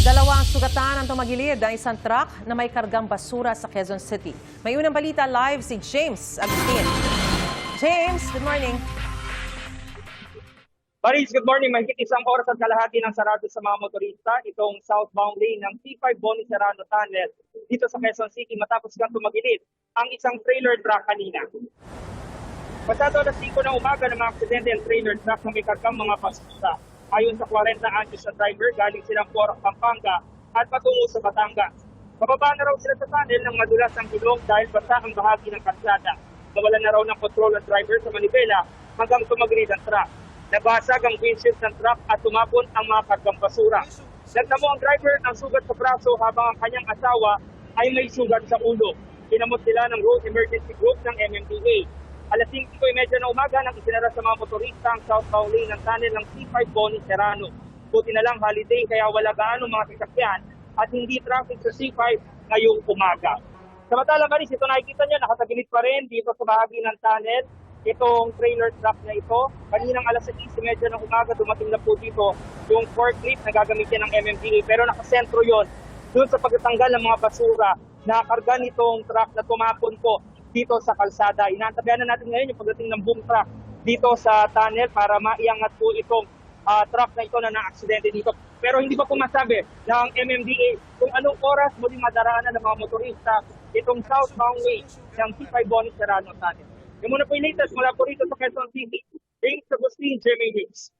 Dalawang sugatan ang tumagilid ang isang truck na may kargang basura sa Quezon City. May unang balita live si James Agustin. James, good morning. Maris, good morning. Mahigit isang oras at kalahati ng sarado sa mga motorista itong southbound lane ng T5 Boni Serrano Tunnel dito sa Quezon City matapos kang tumagilid ang isang trailer truck kanina. Pasado alas 5 ng umaga ng mga aksidente ang trailer truck na may kargang mga basura. Ayon sa 40 anyos na driver, galing silang Porac, Pampanga at patungo sa Batangas. Pababa na raw sila sa tunnel ng madulas ang gulong dahil basa ang bahagi ng kalsada. Nawalan na raw ng control ang driver sa manibela hanggang tumagilid ang truck. Nabasag ang windshield ng truck at tumapon ang mga kargang basura. Nagtamo ang driver ng sugat sa braso habang ang kanyang asawa ay may sugat sa ulo. Pinamot sila ng Road Emergency Group ng MMDA. Alas 5:30 ng umaga nang isinara sa mga motorista ang southbound lane ng tunnel ng T5 Boni Serrano. Buti na lang holiday kaya wala gaano mga sasakyan at hindi traffic sa C5 ngayong umaga. Samantala Maris, ito nakikita niyo nakatagilid pa rin dito sa bahagi ng tunnel itong trailer truck na ito. Kaninang alas 6:30 ng umaga dumating na po dito yung forklift na gagamitin ng MMDA pero nakasentro yon doon sa pagtatanggal ng mga basura na karga nitong truck na tumapon po dito sa kalsada. Inaantabayan na natin ngayon yung pagdating ng boom truck dito sa tunnel para maiangat po itong truck na ito na na-aksidente dito. Pero hindi pa po masabi ng MMDA kung anong oras muling madaraanan ng mga motorista itong southbound way ng T5 Boni Serrano tunnel. Yung muna po yung latest mula po rito sa Quezon City. James Agustin, GMA News.